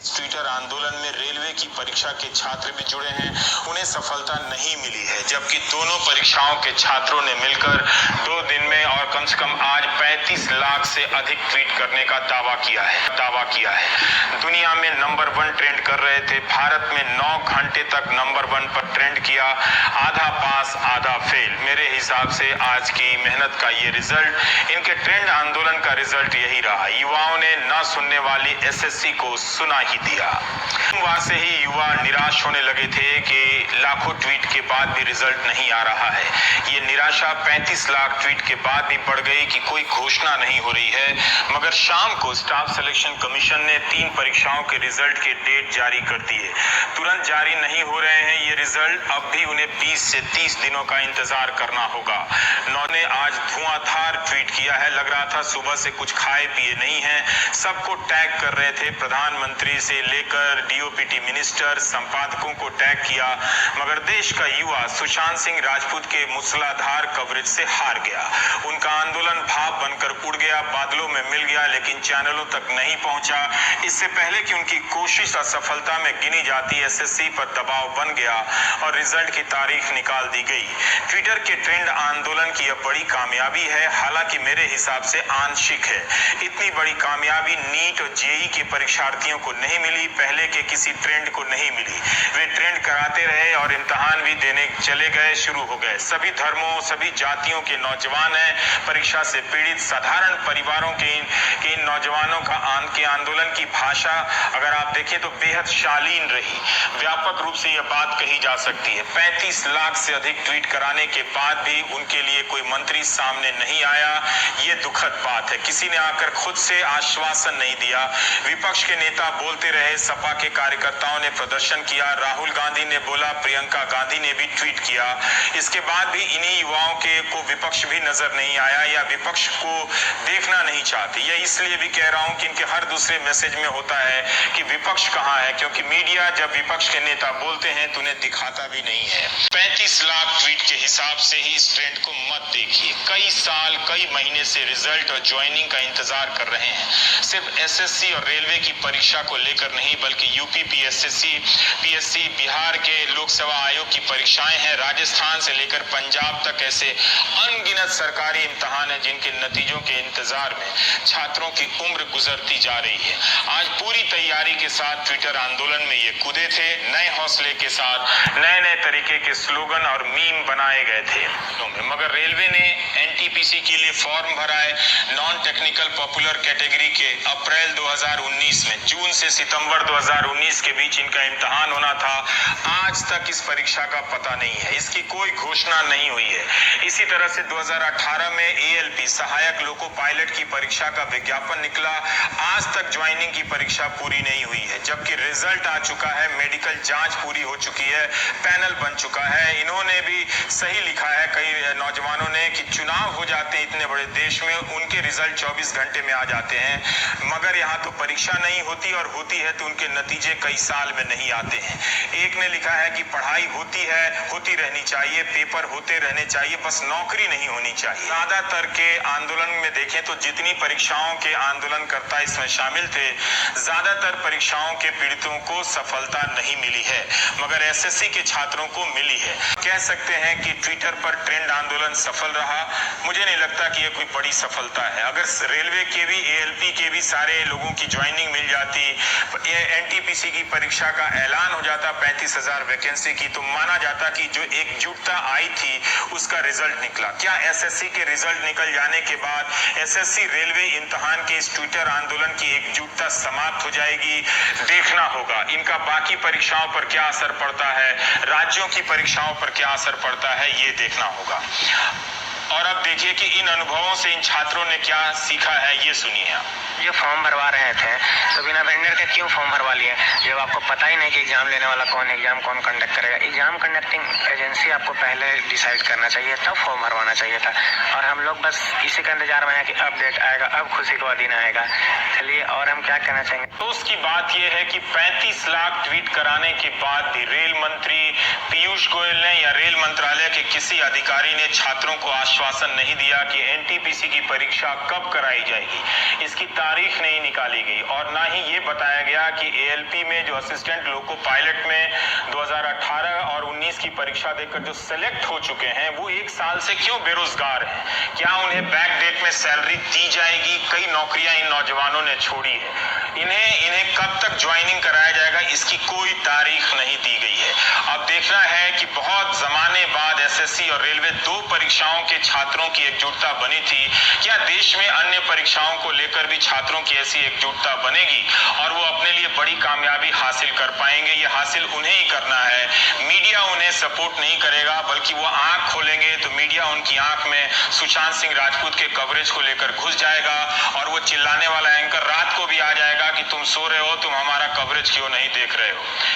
Twitter आंदोलन में railway की परीक्षा के छात्र भी जुड़े हैं, उन्हें सफलता नहीं मिली है, जबकि दोनों परीक्षाओं के छात्रों ने मिलकर 2 दिन में और कम से कम आज 35 लाख से अधिक ट्वीट करने का दावा किया है। दुनिया में नंबर 1 ट्रेंड कर रहे थे, भारत में 9 घंटे तक नंबर 1 पर ट्रेंड किया, आधा पास आधा फेल। मेरे हिसाब से आज की मेहनत का ये रिजल्ट, इनके ट्रेंड आंदोलन का रिजल्ट यही रहा। युवाओं ने न सुनने वाली एसएससी को सुना ही दिया। वहां से ही युवा निराश होने लगे थे कि लाखों ट्वीट के बाद भी रिजल्ट नहीं आ रहा है। ये निराशा 35 लाख ट्वीट के बाद भी बढ़ गई कि कोई घोषणा नहीं हो रही है। मगर शाम को स्टाफ सिलेक्शन कमीशन ने 3 परीक्षाओं के रिजल्ट के डेट जारी कर दिए। तुरंत जारी नहीं हो रहे हैं ये रिजल्ट, अब भी उन्हें 20 से 30 दिनों का इंतजार करना होगा। उन्होंने आज धुआंधार ट्वीट किया है, लग रहा था सुबह से कुछ खाए पिए नहीं है। सबको टैग कर रहे थे, प्रधानमंत्री से लेकर डीओपीटी मिनिस्टर, संपादकों को टैग किया। मगर देश का युवा सुशांत सिंह राजपूत के मूसलाधार कवरेज से हार गया। उनका आंदोलन भाप बनकर उड़ गया, बादलों में मिल गया, लेकिन चैनलों तक नहीं पहुंचा। इससे पहले कि उनकी कोशिश असफलता में गिनी जाती, एसएससी पर दबाव बन गया और रिजल्ट की तारीख निकाल दी गई। ट्विटर के ट्रेंड आंदोलन की यह बड़ी कामयाबी है, हालांकि मेरे हिसाब से आंशिक है। इतनी बड़ी कामयाबी नीट और जेई के परीक्षार्थियों को नहीं मिली, पहले के किसी ट्रेंड को नहीं मिली। वे ट्रेंड कराते रहे और इम्तिहान भी देने चले गए, शुरू हो गए। सभी धर्मों, सभी जातियों के नौजवान हैं परीक्षा से पीड़ित। साधारण परिवारों के इन नौजवानों का आंदोलन की भाषा अगर आप देखें तो बेहद शालीन रही। व्यापक रूप से यह बात कही जा सकती है। 35 लाख से अधिक ट्वीट कराने के बाद भी उनके लिए कोई मंत्री सामने नहीं आया, ये दुखद बात है। किसी ने आकर खुद से आश्वासन नहीं दिया। विपक्ष के नेता बोलते रहे, सपा के कार्यकर्ताओं ने प्रदर्शन किया, राहुल गांधी ने बोला, प्रियंका गांधी ने भी ट्वीट किया। इसके बाद भी इन्हीं युवाओं को विपक्ष भी नजर नहीं आया या विपक्ष को देखना नहीं चाहते। यह इसलिए भी कह रहा हूं कि इनके हर दूसरे मैसेज में होता है कि विपक्ष कहां है, क्योंकि मीडिया जब विपक्ष के नेता बोलते हैं तो उन्हें दिखाता भी नहीं है। 35 लाख ट्वीट के हिसाब से ही इस ट्रेंड को मत देखिए। कई साल, कई महीने से रिजल्ट और ज्वाइनिंग का इंतजार कर रहे हैं। सिर्फ एसएससी और रेलवे की परीक्षा को लेकर नहीं, बल्कि यूपी पीएससी, बिहार के लोकसेवा आयोग की परीक्षाएं हैं, राजस्थान से लेकर पंजाब तक ऐसे अनगिनत सरकारी इम्तिहान हैं जिनके नतीजों के इंतजार में छात्रों की उम्र गुजरती जा रही है। आज पूरी तैयारी के साथ ट्विटर आंदोलन में ये कूदे थे, नए हौसले के साथ नए तरीके के स्लोगन और मीम बनाए गए थे। मगर रेलवे ने एनटीपीसी के लिए फॉर्म भरा है, नॉन टेक्निकल पॉपुलर कैटेगरी के अप्रैल 2019 में। जून से सितंबर 2019 के बीच इनका इम्तिहान होना था। आज तक इस परीक्षा का पता नहीं है, इसकी कोई घोषणा नहीं हुई है। इसी तरह से 2018 में एएलपी सहायक लोको पायलट की परीक्षा का विज्ञापन निकला, आज तक ज्वाइनिंग की परीक्षा पूरी नहीं हुई है, जबकि रिजल्ट आ चुका है, मेडिकल जांच पूरी हो चुकी है, पैनल बन चुका है। इन्होंने भी सही लिखा है कई नौजवानों ने कि चुनाव हो जाते हैं इतने बड़े देश में, उनके रिजल्ट 24 घंटे में आ जाते हैं, मगर यहाँ तो परीक्षा नहीं होती, और होती है तो उनके नतीजे कई साल में नहीं आते हैं। एक ने लिखा है कि पढ़ाई होती है, होती रहनी चाहिए, पेपर होते रहने चाहिए, बस नौकरी नहीं होनी चाहिए। ज्यादातर के आंदोलन में देखें तो जितनी परीक्षाओं के आंदोलनकर्ता इसमें शामिल थे, ज्यादातर परीक्षाओं के पीड़ितों को सफलता नहीं मिली है, मगर एसएससी के छात्रों को मिली है। कह सकते हैं कि ट्विटर पर ट्रेंड आंदोलन सफल रहा। मुझे नहीं लगता कि यह कोई बड़ी सफलता है। अगर रेलवे के भी, एएलपी के भी सारे लोगों की ज्वाइनिंग मिल जाती, एनटीपीसी की परीक्षा का ऐलान हो जाता 35,000 वैकेंसी की, तो माना जाता कि जो एकजुटता आई थी उसका रिजल्ट निकला। क्या एसएससी के रिजल्ट निकल जाने के बाद एसएससी रेलवे इम्तिहान के इस ट्विटर आंदोलन की एकजुटता समाप्त हो जाएगी? देखना होगा। इनका बाकी परीक्षाओं पर क्या असर पड़ता है, राज्यों की परीक्षाओं पर क्या असर पड़ता है, ये देखना होगा। और अब देखिए कि इन अनुभवों से इन छात्रों ने क्या सीखा है, ये सुनिए आप। जो फॉर्म भरवा रहे थे तो बिना वेंडर के क्यों फॉर्म भरवा लिए, जब आपको पता ही नहीं कि एग्जाम लेने वाला कौन, एग्जाम कौन कंडक्ट करेगा। एग्जाम कंडक्टिंग एजेंसी आपको पहले डिसाइड करना चाहिए, तब फॉर्म भरवाना चाहिए था। और हम लोग बस इसी का इंतजार में है कि अब डेट आएगा, अब खुशी का दिन आएगा। चलिए, और हम क्या कहना चाहेंगे। तो उसकी बात यह है कि 35 लाख ट्वीट कराने के बाद भी रेल मंत्री पीयूष गोयल ने या रेल मंत्रालय के किसी अधिकारी ने छात्रों को आश्वासन आश्वासन नहीं दिया कि एनटीपीसी की परीक्षा कब कराई जाएगी। इसकी तारीख नहीं निकाली गई और ना ही ये बताया गया कि एएलपी में जो असिस्टेंट लोको पायलट में 2018 और 19 की परीक्षा देकर जो सेलेक्ट हो चुके हैं वो 1 साल से क्यों बेरोजगार हैं। क्या उन्हें बैक डेट में सैलरी दी जाएगी? कई नौकरियां इन नौजवानों ने छोड़ी है। इन्हें कब तक ज्वाइनिंग कराया जाएगा इसकी कोई तारीख नहीं दी गई है। अब देखना है कि बहुत जमाने बाद एसएससी और रेलवे 2 परीक्षाओं के छात्रों की एकजुटता बनी थी। क्या देश में अन्य परीक्षाओं को लेकर भी छात्रों की ऐसी एकजुटता बनेगी और वो अपने लिए बड़ी कामयाबी हासिल कर पाएंगे? ये हासिल उन्हें ही करना है। मीडिया उन्हें सपोर्ट नहीं करेगा, बल्कि वो आंख खोलेंगे तो मीडिया उनकी आंख में सुशांत सिंह राजपूत के कवरेज को लेकर घुस जाएगा और वो चिल्लाने वाला एंकर रात को भी आ जाएगा कि तुम सो रहे हो, तुम हमारा कवरेज क्यों नहीं देख रहे हो।